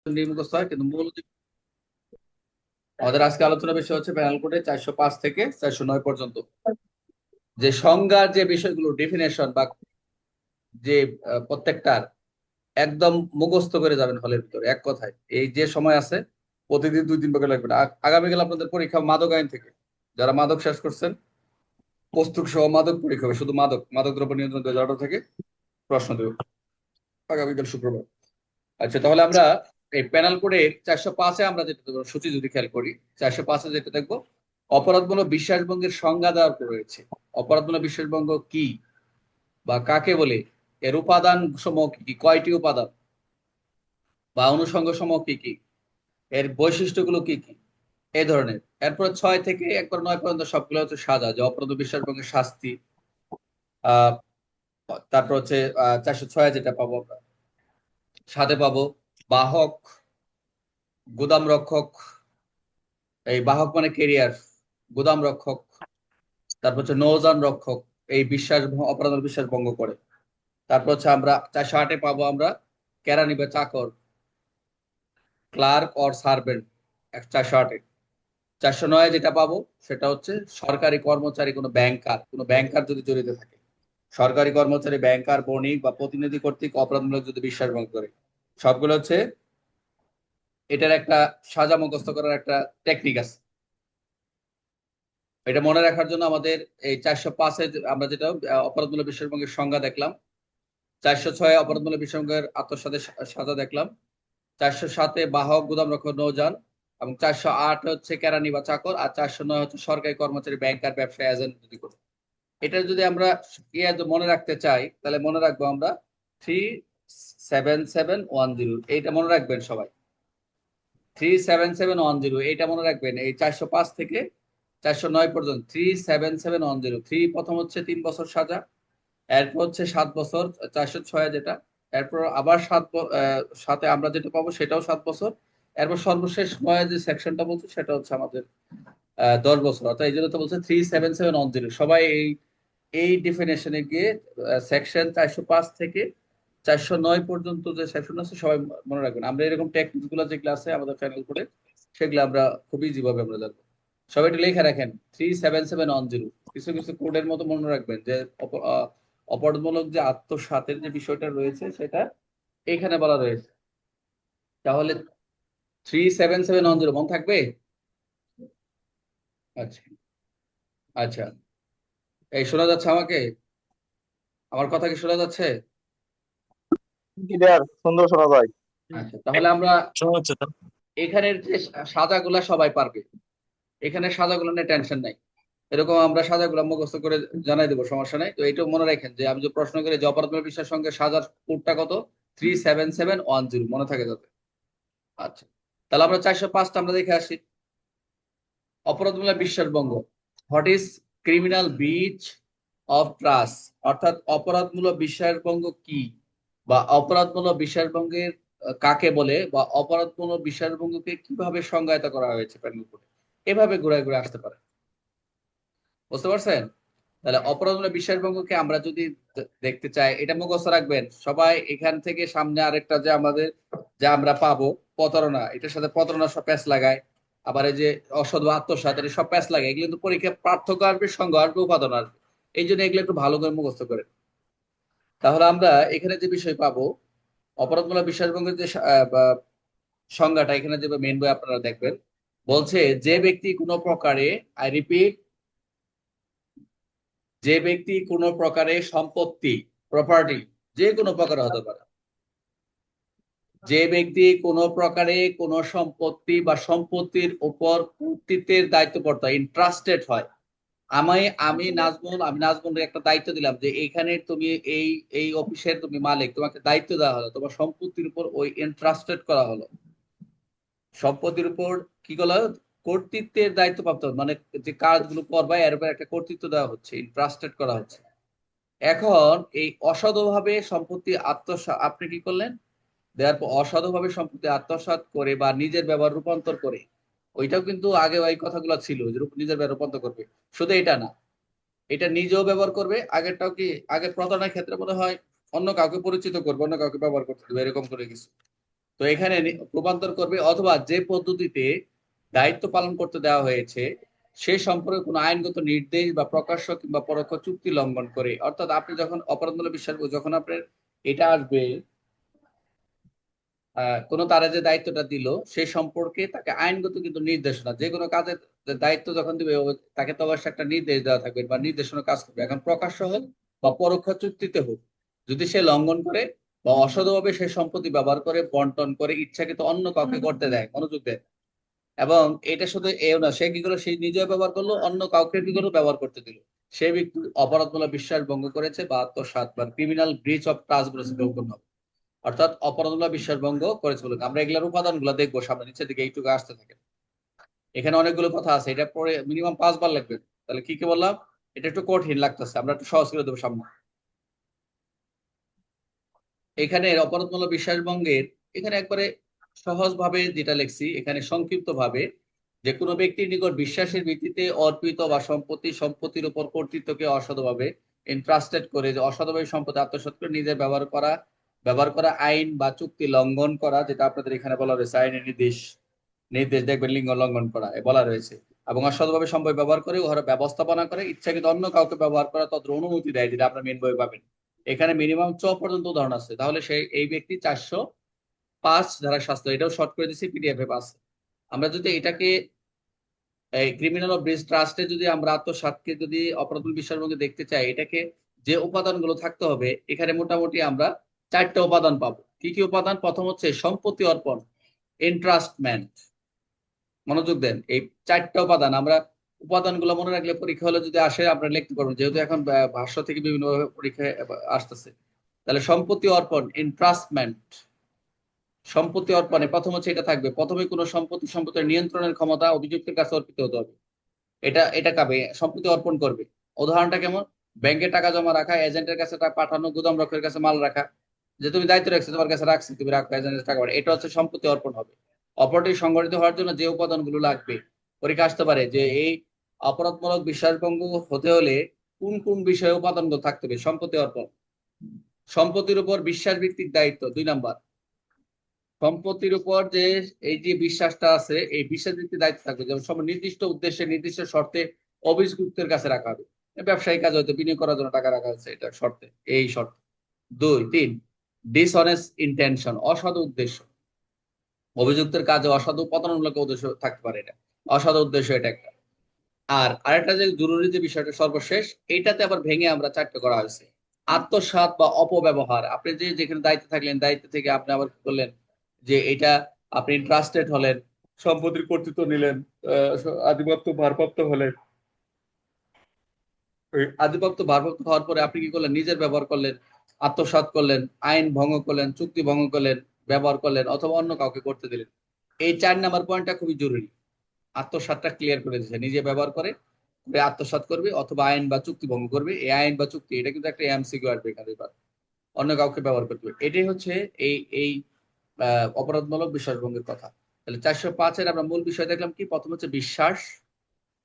মুখস্থ হয় কিন্তু মূল আমাদের আজকে আলোচনার বিষয় হচ্ছে প্যানেল কোডে 405 থেকে 409 পর্যন্ত যে সংজ্ঞার যে বিষয়গুলো ডেফিনেশন বা যে প্রত্যেকটার একদম মুখস্থ করে যাবেন হলের ভিতরে এক কথায় এই যে সময় আছে প্রতিদিন 2-3 করে লাগবে না আগামীকাল আপনাদের পরীক্ষা মাদক আইন থেকে যারা মাদক শেষ করছেন পুস্তক সহ মাদক পরীক্ষা হবে শুধু মাদক দ্রব্য নিয়ন্ত্রণ 2018 থেকে প্রশ্ন দেব আগামীকাল শুক্রবার। আচ্ছা তাহলে আমরা এই প্যানেল কোডে 405-এ আমরা যেটা দেখবো সূচি যদি খেয়াল করি 405-এ যেটা দেখবো অপরাধমূলক বিশ্বাসভঙ্গের সংজ্ঞা দেওয়া রয়েছে। অপরাধমূলক বিশ্বাসভঙ্গ কি বা কাকে বলে, এর উপাদান সমূহ কি কি, কয়টি উপাদান বা অনুষঙ্গ সমূহ কি কি, এর বৈশিষ্ট্যগুলো কি কি, এই ধরনের। এরপর 6 থেকে একবার 9 পর্যন্ত সবগুলো হচ্ছে সাজা, যে অপরাধ বিশ্বাসভঙ্গের শাস্তি। আহ তারপর হচ্ছে 406 যেটা পাবো আমরা, সাথে পাবো বাহক, গুদাম রক্ষক, এই বাহক মানে কেরিয়ার, গুদাম রক্ষক, তারপর হচ্ছে নৌযান রক্ষক, এই অপরাধ বিশ্বাস ভঙ্গ করে। তারপর হচ্ছে আমরা 408-এ পাবো আমরা কেরানি বা চাকর, ক্লার্ক অর সার্ভেন্ট 408-এ। 409-এ যেটা পাবো সেটা হচ্ছে সরকারি কর্মচারী, কোনো ব্যাংকার যদি জড়িত থাকে, সরকারি কর্মচারী, ব্যাংকার, বণিক বা প্রতিনিধি কর্তৃক অপরাধমূলক যদি বিশ্বাস ভঙ্গ করে। সবগুলো হচ্ছে এটার একটা সাজা মুখস্থ করার একটা টেকনিক আছে। এটা মনে রাখার জন্য আমাদের এই 405-এ আমরা যেটা অপরাধমূলক বিশ্বাসভঙ্গের সংজ্ঞা দেখলাম, 406-এ অপরাধমূলক বিশ্বাসভঙ্গের আত্মসাতে সাজা দেখলাম, 407-এ বাহক, গুদাম রক্ষক, নৌযান, এবং 408 হচ্ছে কেরানি বা চাকর, আর 409 হচ্ছে সরকারি কর্মচারী, ব্যাংকার, ব্যবসায়ী, এজেন্ট যদি করি। এটা যদি আমরা মনে রাখতে চাই তাহলে মনে রাখবো আমরা 37710, এইটা মনে রাখবেন সবাই। 37710 এইটা মনে রাখবেন, এই 405 থেকে 409 পর্যন্ত 37710। প্রথম হচ্ছে 3 বছর সাজা, এরপর হচ্ছে 7 বছর 406 যেটা, এরপর আবার সাথে আমরা যেটা পাবো সেটাও 7 বছর, এরপর সর্বশেষ নয় যে সেকশনটা বলছে সেটা হচ্ছে আমাদের 10 বছর। অর্থাৎ এই জন্য তো বলছে 37710। সবাই এই এই ডিফিনেশনে গিয়ে সেকশন 405 থেকে 409 পর্যন্ত যে সেকশন আছে সবাই মনে রাখবেন। আমরা এরকম টেকনিক গুলো যেগুলো আছে আমাদের প্যানেল করে সেগুলো আমরা খুব ইজি ভাবে আমরা জানবো। সবাই একটু লেখা রাখেন 37710। কিছু কিছু কোডের মতো মনে রাখবেন যে অপরাধমূলক যে আত্মসাতের যে বিষয়টা রয়েছে সেটা এখানে বলা রয়েছে। তাহলে 37710 মনে থাকবে। আচ্ছা আচ্ছা, এই শোনা যাচ্ছে আমাকে? আমার কথা কি শোনা যাচ্ছে? ক্লিয়ার, সুন্দর শোনা যায়। আচ্ছা তাহলে আমরা শোনা হচ্ছে তো। এখানের যে সাজাগুলা সবাই পারবে, এখানে সাজাগুলো নিয়ে টেনশন নাই। এরকম আমরা সাজাগুলো মুখস্থ করে জানাই দেবো, সমস্যা নাই। তো এইটাও মনে রাখেন যে আমি যে প্রশ্ন করি যে অপরাধমূলক বিশ্বাসের সঙ্গে সাজার কোডটা কত, 37710 মনে থাকে যাতে। আচ্ছা তাহলে আমরা 405টা আমরা দেখে আসি। অপরাধমূলক বিশ্বাসভঙ্গ, what is criminal breach of trust, অর্থাৎ অপরাধমূলক বিশ্বাসভঙ্গ কি বা অপরাধমূলক বিশ্বাসভঙ্গের কাকে বলে বা অপরাধমূলক বিশ্বাসভঙ্গকে কিভাবে সংজ্ঞায়িত করা হয়েছে প্যানেল কোডে, এভাবে ঘুরে ঘুরে আসতে পারে। বুঝতে পারছেন? তাহলে অপরাধমূলক বিশ্বাসভঙ্গকে আমরা যদি দেখতে চাই, এটা মুখস্থ রাখবেন সবাই। এখান থেকে সামনে আরেকটা যে আমাদের যা আমরা পাবো প্রতারণা, এটার সাথে প্রতারণা সব প্যাচ লাগায়, আবার এই যে অসৎ বা আত্মসাৎ, এটা সব প্যাচ লাগায়। এগুলো কিন্তু পরীক্ষা পার্থক্য আসবে, সংজ্ঞা আসবে, উপাদান আসবে। এই জন্য এগুলো একটু ভালো করে মুখস্থ করে। তাহলে আমরা এখানে যে বিষয় পাবো অপরাধমূলক বিশ্বাসভঙ্গের যে বা সংজ্ঞাটা, এখানে যে মেন বই আপনারা দেখবেন, বলছে যে ব্যক্তি কোনো প্রকারে, আই রিপিট, যে ব্যক্তি কোনো প্রকারে সম্পত্তি, প্রপার্টি যে কোনো প্রকারে হতে পারে, যে ব্যক্তি কোনো প্রকারে কোনো সম্পত্তি বা সম্পত্তির উপর কর্তৃত্বের দায়িত্বপ্রাপ্ত, ইন্ট্রাস্টেড হয়। আমি আমি নাজমুল একটা দায়িত্ব দিলাম যে এখানে তুমি এই এই অফিসের তুমি মালিক, তোমাকে দায়িত্ব দেওয়া হলো, তোমার সম্পত্তির উপর ওই ইন্ট্রাস্টেড করা হলো, সম্পত্তির উপর কি বলা হয়? কর্তৃত্বের দায়িত্বপ্রাপ্ত, মানে যে কাজগুলো করবা এর উপর একটা কর্তৃত্ব দেওয়া হচ্ছে, ইন্ট্রাস্টেড করা হচ্ছে। এখন এই অসাধুভাবে সম্পত্তি আত্মসাৎ আপনি কি করলেন, দেওয়ার পর অসাধুভাবে সম্পত্তি আত্মসাৎ করে বা নিজের ব্যবহার রূপান্তর করে, ওইটাও কিন্তু আগে ওই কথাগুলো ছিল যে নিজের ব্যবহার রূপান্তর করবে। শুধু এটা না, এটা নিজেও ব্যবহার করবে, আগেরটাও কি, আগে প্রতারণার ক্ষেত্রে মনে হয় অন্য কাউকে পরিচিত করবে, অন্য কাউকে ব্যবহার করতে দেবে, এরকম করে কিছু। তো এখানে রূপান্তর করবে, অথবা যে পদ্ধতিতে দায়িত্ব পালন করতে দেওয়া হয়েছে সে সম্পর্কে কোনো আইনগত নির্দেশ বা প্রকাশ্য কিংবা পরোক্ষ চুক্তি লঙ্ঘন করে। অর্থাৎ আপনি যখন অপরাধমূলক বিশ্বাস, যখন আপনার এটা আসবে, কোনো তারা যে দায়িত্বটা দিল সে সম্পর্কে তাকে আইনগত কিন্তু নির্দেশনা, যে কোনো কাজের দায়িত্ব যখন দিবে তাকে তো অবশ্যই একটা নির্দেশ দেওয়া থাকবে বা নির্দেশনা কাজ করবে। এখন প্রকাশ্য হোক বা পরোক্ষ চুক্তিতে হোক, যদি সে লঙ্ঘন করে বা অসৎভাবে সে সম্পত্তি ব্যবহার করে, বন্টন করে, ইচ্ছাকৃত অন্য কাউকে করতে দেয়, মনোযোগ দেয়। এবং এটা শুধু এও না, সে কি করলো, সে নিজেও ব্যবহার করলো, অন্য কাউকে কি করলো, ব্যবহার করতে দিল, সে ব্যক্তি অপরাধমূলক বিশ্বাস ভঙ্গ করেছে বা আত্মসাৎ বা ক্রিমিনাল ব্রিচ অফ ট্রাস্ট বলেছে গণ্য হবে। অর্থাৎ অপরাধমূলক বিশ্বাস ভঙ্গ করেছে বলে। আমরা এগুলোর উপাদানগুলো দেখবো সামনে, নিচের দিকে এইটুকু আসতে থাকে। এখানে অনেকগুলো কথা আছে, এটা পরে মিনিমাম 5 বার লাগবে। তাহলে কি কি বললাম, এটা একটু কঠিন লাগতেছে, আমরা একটু সহজ করে দেবো সামনে। এখানে অপরাধমূলক বিশ্বাস ভঙ্গের, এখানে একবারে সহজ ভাবে যেটা লিখছি, এখানে সংক্ষিপ্ত ভাবে, যে কোনো ব্যক্তির নিকট বিশ্বাসের ভিত্তিতে অর্পিত বা সম্পত্তির উপর কর্তৃত্বকে অসৎভাবে এন্ট্রাস্টেড করে, যে অসৎভাবে সম্পত্তি আত্মসাৎ করে নিজের ব্যবহার করা আইন বা চুক্তি লঙ্ঘন করা, যেটা আপনাদের এখানে বলা রয়েছে আইনের নির্দেশ, নির্দেশ দেখবেন লিঙ্গ লঙ্ঘন করা বলা রয়েছে। এবং অসৎভাবে সম্পদ ব্যবহার করে ওরা ব্যবস্থাপনা করে, ইচ্ছাকৃত অন্য কাউকে ব্যবহার করা তত অনুমতি দেয়, যেটা আপনার মেন বই পাবেন। এখানে মিনিমাম পর্যন্ত উদাহরণ আছে। তাহলে সেই এই ব্যক্তি 405 ধারা শাস্তি, এটাও শর্ট করে দিচ্ছি, পিডিএফ এ আছে। আমরা যদি এটাকে এই ক্রিমিনাল অফ ব্রিচ ট্রাস্টে যদি আমরা আত্মসাৎকে যদি অপরাধ বিশ্বাসের মধ্যে দেখতে চাই, এটাকে যে উপাদানগুলো থাকতে হবে, এখানে মোটামুটি আমরা 4টা উপাদান পাবো। কি কি উপাদান? প্রথম হচ্ছে সম্পত্তি অর্পণ, এন্ট্রাস্টমেন্ট। মনোযোগ দেন, এই 4টা উপাদান আমরা, উপাদানগুলো মনে রাখলে পরীক্ষা হলে যদি আসে আমরা লিখতে পারবো, যেহেতু এখন ভাষ্য থেকে বিভিন্ন পরীক্ষায় আসতেছে। তাহলে সম্পত্তি অর্পণ, এন্ট্রাস্টমেন্ট, সম্পত্তি অর্পণে প্রথম হচ্ছে এটা থাকবে, প্রথমে কোনো সম্পত্তির নিয়ন্ত্রণের ক্ষমতা অভিযুক্তের কাছে অর্পিত হতে হবে। এটা কাবে সম্পত্তি অর্পণ করবে। উদাহরণটা কেমন? ব্যাংকে টাকা জমা রাখা, এজেন্টের কাছে টাকা পাঠানো, গুদাম রক্ষকের কাছে মাল রাখা, যে তুমি দায়িত্ব রাখছো, তোমার কাছে রাখছি, তুমি রাখো, এজেন্টের টাকা পাঠাও, এটা হচ্ছে সম্পত্তি অর্পণ হবে। অপরাধী সংগঠিত হওয়ার জন্য যে উপাদানগুলো লাগবে, পরীক্ষা আসতে পারে যে এই অপরাধমূলক বিশ্বাসভঙ্গ হতে হলে কোন কোন বিষয়ে উপাদানগুলো থাকতে হবে। সম্পত্তি অর্পণ, সম্পত্তির উপর বিশ্বাস ভিত্তিক দায়িত্ব 2 নাম্বার। সম্পত্তির উপর যে এই যে বিশ্বাসটা আছে, এই বিশ্বাস ভিত্তিক দায়িত্ব থাকবে, যেমন সব নির্দিষ্ট উদ্দেশ্যে নির্দিষ্ট শর্তে অভিযুক্তের কাছে রাখা হবে। ব্যবসায়ী কাজ হয়তো বিনিয়োগ করার জন্য টাকা রাখা হচ্ছে, এটা শর্তে, এই শর্ত। 2 3, ডিসঅনেস্ট ইন্টেনশন, অসৎ উদ্দেশ্য, অভিযুক্তের কাজে অসাধু প্রতারণামূলক উদ্দেশ্য থাকতে পারে, এটা অসাধু উদ্দেশ্য, এটা একটা। আর আরেকটা যে জরুরি যে বিষয়টা সর্বশেষ, এইটাতে আবার ভেঙে আমরা 4টে করা হয়েছে। আত্মসাৎ বা অপব্যবহার, আপনি যে যেখানে দায়িত্বে থাকলেন, দায়িত্ব থেকে আপনি আবার কি করলেন, যে এটা আপনি ট্রাস্টেড হলেন, সম্পত্তির কর্তৃত্ব নিলেন, আধিপত্য ভারপ্রাপ্ত হলেন, ওই আধিপত্য ভারপ্রাপ্ত হওয়ার পরে আপনি কি করলেন, নিজের ব্যবহার করলেন, আত্মসাৎ করলেন, আইন ভঙ্গ করলেন, চুক্তি ভঙ্গ করলেন, ব্যবহার করলেন, অথবা অন্য কাউকে করতে দিলেন। এই 4 নাম্বার পয়েন্টটা খুবই জরুরি। আত্মসাৎটা ক্লিয়ার করে দিচ্ছে, নিজে ব্যবহার করে আত্মসাৎ করবে অথবা আইন বা চুক্তি ভঙ্গ করবে। এই আইন বা চুক্তি, এটা কিন্তু একটা এমসিকিউ আসবে এখানে, এবার অন্য কাউকে ব্যবহার করতে হবে। এটাই হচ্ছে এই এই অপরাধমূলক বিশ্বাসভঙ্গের কথা। তাহলে 405-এর আমরা মূল বিষয় দেখলাম কি, প্রথম হচ্ছে বিশ্বাস,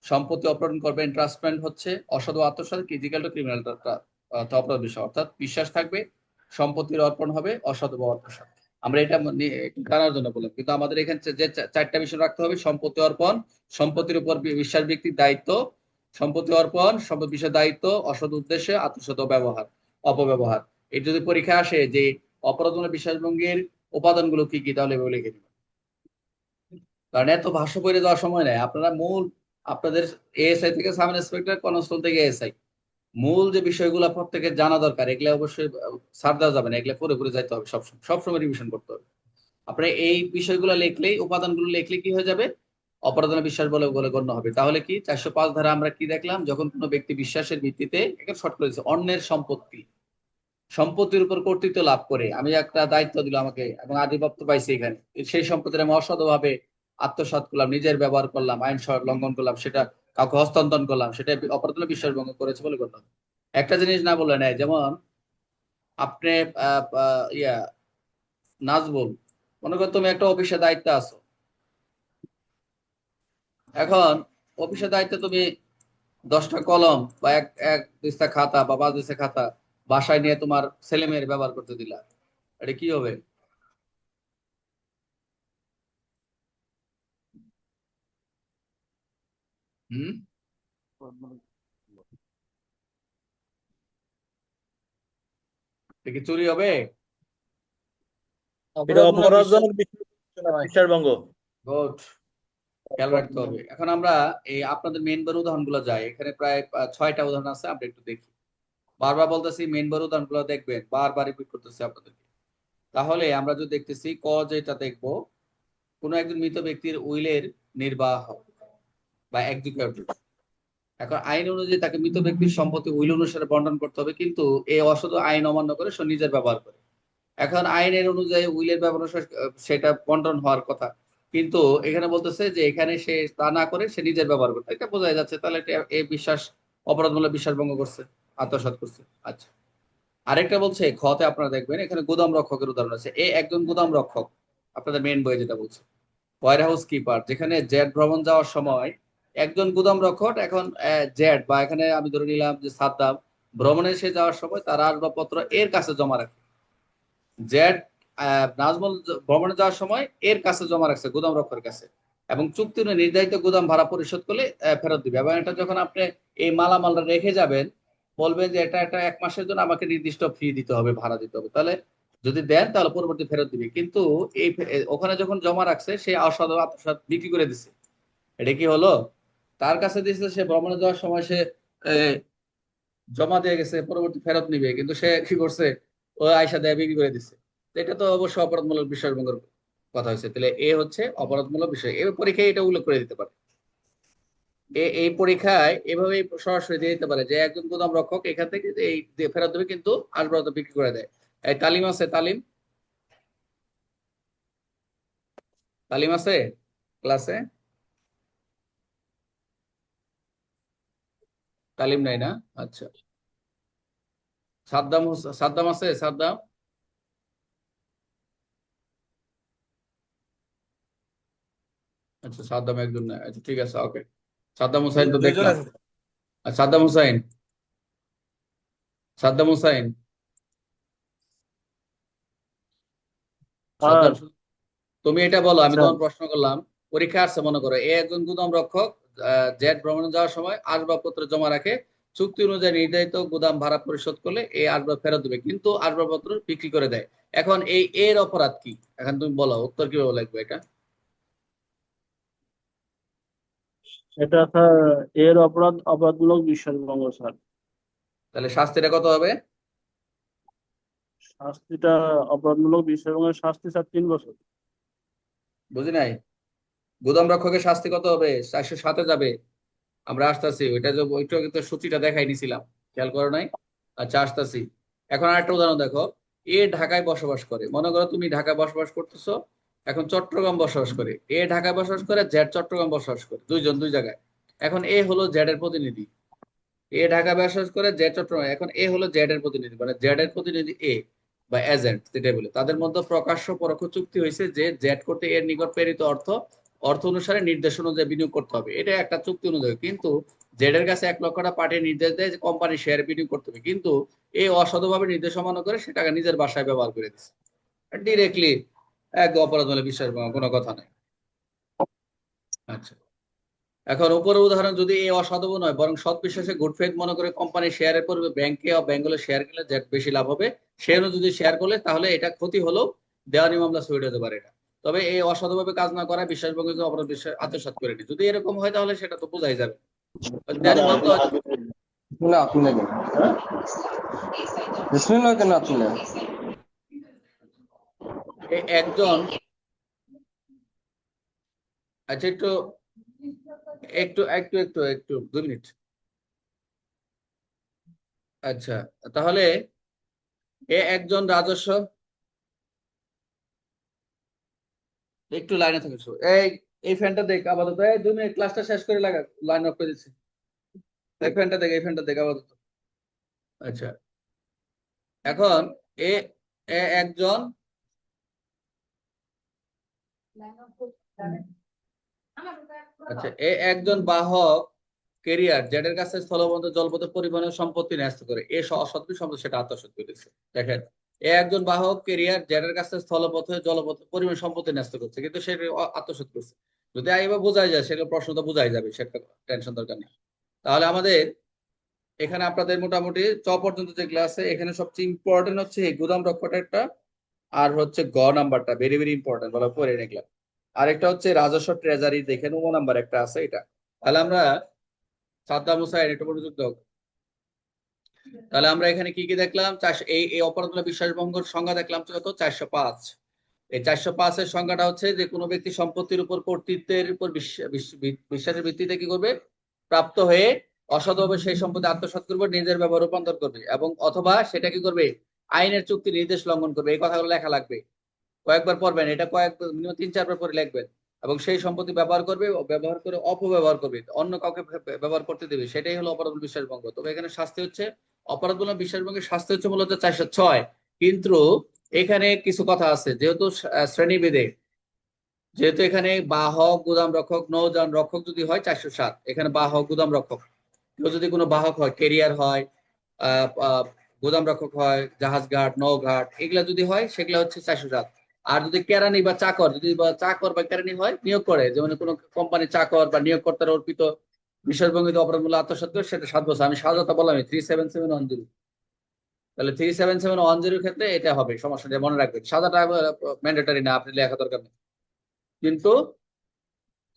সম্পত্তি অপহরণ করবে, এন্ট্রাস্টমেন্ট হচ্ছে অসাধু আত্মসাৎ, ফিজিক্যাল টু ক্রিমিনাল অপরাধ বিষয়, অর্থাৎ বিশ্বাস থাকবে, সম্পত্তির অর্পণ হবে, অসাধু বা আত্মসাৎ। আমরা এটা একটু জানার জন্য বললাম, কিন্তু আমাদের এখানে যে 4টা বিষয় রাখতে হবে: সম্পত্তি অর্পণ, সম্পত্তির উপর বিশ্বাস ব্যক্তির দায়িত্ব, সম্পত্তি অর্পণ, সম্পত্তি বিষয় দায়িত্ব, অসৎ উদ্দেশ্যে আত্মসাৎ ব্যবহার, অপব্যবহার। এটা যদি পরীক্ষা আসে যে অপরাধমূলক বিশ্বাসভঙ্গের উপাদানগুলো কি কি, তাহলে এগুলো লিখে দিবেন। কারণ এত ভাষ্য পড়ে যাওয়ার সময় নেই, আপনারা মূল, আপনাদের এএসআই থেকে সাব ইন্সপেক্টর, কনস্টেবল থেকে এএসআই, মূল যে বিষয়গুলো প্রত্যেকের জানা দরকার, এগুলো অবশ্যই ছাড় দেওয়া যাবে না, এগুলো পড়ে পড়ে যাইতে হবে, সবসময় সবসময় রিভিশন করতে হবে। আপনি এই বিষয়গুলো লিখলেই, উপাদানগুলো লিখলে কি হয়ে যাবে, অপরাধনা বিশ্বাস বলে বলে গণ্য হবে। তাহলে কি 405 ধারা আমরা কি দেখলাম, যখন কোনো ব্যক্তি বিশ্বাসের ভিত্তিতে, এটা শর্ট করেছে, অন্যের সম্পত্তির উপর কর্তৃত্ব লাভ করে, আমি একটা দায়িত্ব দিল আমাকে এবং আধিপত্য পাইছি এখানে, সেই সম্পত্তির আমি অসৎভাবে আত্মসাৎ করলাম, নিজের ব্যবহার করলাম, আইন লঙ্ঘন করলাম, সেটা কাউকে হস্তান্তর করলাম, সেটা অপরাধমূলক বিশ্বাস ভঙ্গ করেছে বলে গণ্য হবে। একটা জিনিস না বললে নাই, যেমন আপনি ইয়া নাজবুল, মনে করো তুমি একটা অফিসে দায়িত্বে আছো। এখন অফিসের দায়িত্বে তুমি 10টা কলম বা এক এক দিস্তা খাতা বা 5 দিস্তা খাতা বাসায় নিয়ে তোমার ছেলে মেয়ের ব্যবহার করতে দিলা, এটা কি হবে? হুম, এটা কি চুরি হবে? এটা অপরাধমূলক বিষয়। অপরাধজনক বিশ্বাসভঙ্গ। গুড, খেয়াল রাখতে হবে। এখন আমরা এই আপনাদের মেন বার উদাহরণগুলো যাই, এখানে প্রায় 6টা উদাহরণ আছে, আমরা একটু দেখি। বারবার বলতেছি মেন বার উদাহরণগুলো দেখবেন, বারবার রিপিট করতেছি আপনাদেরকে। তাহলে আমরা যদি দেখতেছি ক, যেটা দেখবো, কোন একজন মৃত ব্যক্তির উইলের নির্বাহ বা এক্সিকিউটিভ। এখন আইন অনুযায়ী তাকে মৃত ব্যক্তির সম্পত্তি উইল অনুসারে বন্টন করতে হবে, কিন্তু এ অসৎ আইন অমান্য করে সে নিজের ব্যবহার করে। এখন আইনের অনুযায়ী উইলের ব্যবহার অনুসারে সেটা বন্টন হওয়ার কথা, কিন্তু এখানে বলতেছে যে এখানে সে তা না করে সে নিজের ব্যবহার করতে, এটা বোঝা যাচ্ছে তাহলে এটা এই বিশ্বাস অপরাধমূলক বিশ্বাস ভঙ্গ করছে, আত্মসাৎ করছে। আচ্ছা, আরেকটা বলছে খতে আপনারা দেখবেন এখানে গুদাম রক্ষকের উদাহরণ আছে। এ একজন গুদাম রক্ষক, আপনাদের মেন বই যেটা বলছে ওয়ার হাউস কিপার, যেখানে জেট ভ্রমণ যাওয়ার সময় একজন গুদাম রক্ষক, এখন জেট বা এখানে আমি ধরে নিলাম যে সাদ্দাম, ভ্রমণে সে যাওয়ার সময় তার আসবাবপত্র এর কাছে জমা রাখে। জেট নাজমুল ভ্রমণে যাওয়ার সময় এর কাছে জমা রাখছে, গুদাম রক্ষকের কাছে, এবং চুক্তি অনুযায়ী নির্ধারিত গুদাম ভাড়া পরিশোধ করলে ফেরত দিবে। এবং এটা যখন আপনি এই মালামালটা রেখে যাবেন, বলবেন যে এটা একটা 1 মাসের জন্য আমাকে নির্দিষ্ট ফি দিতে হবে, ভাড়া দিতে হবে, তাহলে যদি দেন তাহলে পরবর্তী ফেরত দিবে। কিন্তু এই ওখানে যখন জমা রাখছে সে অসাধু আত্মসাৎ বিক্রি করে দিছে। এটা কি হলো? তার কাছে দিয়েছে, সে ভ্রমণে যাওয়ার সময় সে আহ, জমা দিয়ে গেছে, পরবর্তী ফেরত নিবে, কিন্তু সে কি করছে, ও আয়সা দেয় বিক্রি করে দিচ্ছে। তো এটা তো অবশ্যই অপরাধমূলক বিষয়ভঙ্গের কথা হয়েছে। তাহলে এ হচ্ছে অপরাধমূলক বিষয়, এই পরীক্ষায় এটা উল্লেখ করে দিতে পারে। এই পরীক্ষায় এভাবে সরাসরি দিয়ে দিতে পারে যে একজন গুদাম রক্ষক এখান থেকে এই ফেরত দেবে, কিন্তু আসবাবপত্র বিক্রি করে দেয়। এই তালিম আছে, তালিম, তালিম আছে ক্লাসে? তালিম নাই না? আচ্ছা, সাদ্দাম আছে, সাদ্দাম? আচ্ছা, সাদ্দাম একজন না, আচ্ছা ঠিক আছে, ওকে। সাদ্দাম হুসাইন তো দুইজন দেখলাম। আছে। আর সাদ্দাম হুসাইন, সাদ্দাম হুসাইন, আর সাদ্দাম তুমি এটা বলো, আমি আচ্ছা, তোমার প্রশ্ন করলাম। পরীক্ষা আসছে, মনে করো এ একজন গুদাম রক্ষক, জেট ভ্রমণে যাওয়ার সময় আসবাবপত্র জমা রাখে, চুক্তি অনুযায়ী নির্ধারিত গুদাম ভাড়া পরিশোধ করলে এই আসবাব ফেরত দেবে, কিন্তু আসবাবপত্র বিক্রি করে দেয়। এখন এই এর অপরাধ কি? এখন তুমি বলো, উত্তর কিভাবে লাগবে এটা? এটা স্যার এর অপরাধমূলক বিশ্বাসভঙ্গ স্যার। তাহলে শাস্তিটা কত হবে? শাস্তিটা অপরাধমূলক বিশ্বাসভঙ্গের শাস্তি স্যার 3 বছর। বুঝি নাই। গুদাম রক্ষকের শাস্তি কত হবে? 407-এ যাবে। আমরা আসতেছি, ওইটা যে ওইটা কিন্তু সূচিটা দেখাই নিছিলাম, খেয়াল করো নাই? আচ্ছা, আসতেছি। এখন আরেকটা উদাহরণ দেখো। এ ঢাকায় বসবাস করে, মনে করো তুমি ঢাকায় বসবাস করতেছো, এখন চট্টগ্রাম বসবাস করে। এ ঢাকায় বসবাস করে, জেড চট্টগ্রাম বসবাস করে, দুইজন দুই জায়গায়। এখন এ হলো জেড এর প্রতিনিধি, এ ঢাকায় বসবাস করে, জেড চট্টগ্রাম। এখন এ হলো জেড এর প্রতিনিধি, মানে জেড এর প্রতিনিধি এ, বা এজেন্ট যেটাই বলে। তাদের মধ্যে প্রকাশ্য পরোক্ষ চুক্তি হয়েছে যে জেড করতে এর নিকট প্রেরিত অর্থ অর্থ অনুসারে নির্দেশ অনুযায়ী বিনিয়োগ করতে হবে, এটা একটা চুক্তি অনুযায়ী। কিন্তু জেড এর কাছে 1 লক্ষ টাকা পাঠিয়ে নির্দেশ দেয় যে কোম্পানি শেয়ারে বিনিয়োগ করতে হবে, কিন্তু এই অসাধুভাবে নির্দেশ অমান্য করে সে টাকা নিজের বাসায় ব্যবহার করে দিচ্ছে। ডিরেক্টলি এক অপরাধ বলে বিশ্বাস করার কোনো কথা নাই। আচ্ছা, এখন উপরের উদাহরণ যদি এই অসাধু নয় বরং সৎ বিশ্বাসে গুড ফেথ মনে করে কোম্পানি শেয়ারের পূর্বে ব্যাংকে বা বেঙ্গলে শেয়ার কিনলে যে বেশি লাভ হবে সে অনুযায়ী যদি শেয়ার করলে, তাহলে এটা ক্ষতি হলেও দেওয়ানি মামলা সইড হতে পারে এটা। তবে এই অসাধুভাবে কাজ না করা বিশ্বাসভঙ্গ অপরাধ বিশ্বাস আত্মসাৎ করে নি, যদি এরকম হয় তাহলে সেটা তো বোঝাই যাবে। দেওয়ানি মামলা হয়তো। না আপনি কেন বিসমিল্লাহ কেন আপনি একজন, আচ্ছা একটু একটু একটু একটু একটু 2 মিনিট। আচ্ছা, তাহলে এ একজন রাজস্ব, একটু লাইনে থাকছো। এই ফ্যানটা দেখ আপাতত, এই 2 মিনিট, ক্লাসটা শেষ করে লাগা, লাইন অফ করে দিচ্ছি। এই ফ্যানটা দেখ, এই ফ্যানটা দেখ আপাতত। আচ্ছা, এখন এ এ একজন, আচ্ছা এ একজন বাহক কেরিয়ার জেডের কাছে স্থলবন্দর জলপথে পরিবহনের সম্পত্তি ন্যস্ত করে, এ অসৎ সম্পদ সেটা আত্মসাৎ করেছে। দেখেন, এ একজন বাহক কেরিয়ার জেডের কাছে স্থলপথে জলপথে পরিবহন সম্পত্তি ন্যস্ত করছে, কিন্তু সে আত্মসাৎ করছে। যদি এইভাবে বোঝাই যায় সেগুলো প্রশ্ন তো বোঝাই যাবে, সেটা টেনশন দরকার নেই। তাহলে আমাদের এখানে আপনাদের মোটামুটি পর্যন্ত যেগুলো আছে, এখানে সবচেয়ে ইম্পর্টেন্ট হচ্ছে এই গুদাম রক্ষকটা, আর হচ্ছে গ নাম্বারটা ভেরি ভেরি ইম্পর্টেন্ট, বলা পরে নিলাম। আরেকটা হচ্ছে রাজস্ব ট্রেজারি, দেখেন ও নাম্বার একটা আছে এটা। তাহলে আমরা সাদ্দাম হুসাইন একটু মনোযোগ দাও। তাহলে আমরা এখানে কি কি দেখলাম, এই অপরাধমূলক বিশ্বাসভঙ্গের সংজ্ঞা দেখলাম কত, 405। এই 405-এর সংজ্ঞাটা হচ্ছে যে কোনো ব্যক্তি সম্পত্তির উপর কর্তৃত্বের উপর বিশ্বাসের ভিত্তিতে কি করবে, প্রাপ্ত হয়ে অসৎভাবে সেই সম্পত্তি আত্মসাৎ করবে, নিজের ব্যবহার রূপান্তর করবে, এবং অথবা সেটা কি করবে, আইনের চুক্তি নির্দেশ লঙ্ঘন করবে। এই কথাগুলো লেখা লাগবে, কয়েকবার পড়বেন, এটা কয়েকবার মিনিমাম 3-4 বার পরে লিখবেন। এবং সেই সম্পত্তি ব্যবহার করবে, ব্যবহার করে অপব্যবহার করবে, অন্য কাউকে ব্যবহার করতে দেবে, সেটাই হলো অপরাধমূলক বিশ্বাসভঙ্গ। তবে এখানে শাস্তি হচ্ছে, অপরাধমূলক বিশ্বাসভঙ্গের শাস্তি হচ্ছে মূলত 406। কিন্তু এখানে কিছু কথা আছে, যেহেতু শ্রেণীভেদে, যেহেতু এখানে বাহক, গুদাম রক্ষক, নৌযান রক্ষক যদি হয় 407, এখানে বাহক, গুদাম রক্ষক, কেউ যদি কোনো বাহক হয়, ক্যারিয়ার হয়, আহ আহ, গুদাম রক্ষক হয়, জাহাজ ঘাট, নৌ ঘাট, এগুলা যদি হয় সেগুলা হচ্ছে 407। আর যদি কেরানি বা চাকর, যদি চাকর বা কেরানি হয়, নিয়োগ করে, যেমন কোনো কোম্পানির চাকর বা নিয়োগকর্তার অর্পিত বিষয়ভঙ্গিত অপরাধমূলক আত্মসাৎ করে, সেটা 7 বছর। আমি সাজাটা বললাম 37710। তাহলে 37710 ক্ষেত্রে এটা হবে, সমস্যা নেই, মনে রাখবেন। সাজাটা ম্যান্ডেটারি না, আপনি লেখা দরকার নেই। কিন্তু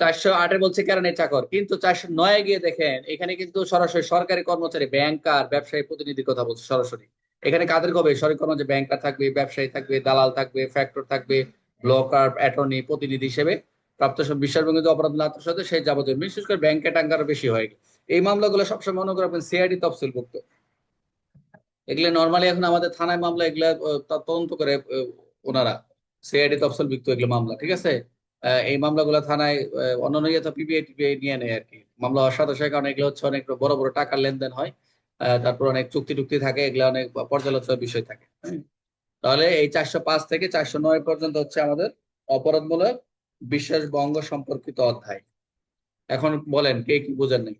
408-এ বলছে কেরানি চাকর, কিন্তু 409-এ গিয়ে দেখেন এখানে কিন্তু সরাসরি সরকারি কর্মচারী, ব্যাংকার, ব্যবসায়ী প্রতিনিধির কথা বলছে সরাসরি। এখানে কাদের হবে, সরকারি কর্মচারী, ব্যাংকার থাকবে, ব্যবসায়ী থাকবে, দালাল থাকবে, ফ্যাক্টর থাকবে, ব্লকার, অ্যাটর্নি, প্রতিনিধি হিসেবে প্রাপ্ত সব বিশ্বাসভঙ্গিত অপরাধ আত্মসাতে সেই যাবতীয়, বিশেষ করে ব্যাংকে টাঙ্গারও বেশি হয়। এই মামলাগুলো সবসময় মনে করবেন সিআইডি তফসিলভুক্ত। এগুলো নর্মালি এখন আমাদের থানায় মামলা, এগুলা তদন্ত করে ওনারা, সিআইডি তফসিলভুক্ত এগুলো মামলা, ঠিক আছে। এই মামলাগুলো থানায় অন্যান্য ইয়ে পিবিআই টিবিআই নিয়ে নেয় আর কি। মামলা হওয়ার সাথে সাথে, কারণ এগুলো হচ্ছে অনেক বড় বড় টাকার লেনদেন হয়, তারপর অনেক চুক্তি টুক্তি থাকে, এগুলো অনেক পর্যালোচনার বিষয় থাকে। তাহলে এই 405 থেকে 409 পর্যন্ত হচ্ছে আমাদের অপরাধমূলক বিশ্বাস ভঙ্গ সম্পর্কিত অধ্যায়। এখন বলেন কে কি বোঝেন নাই।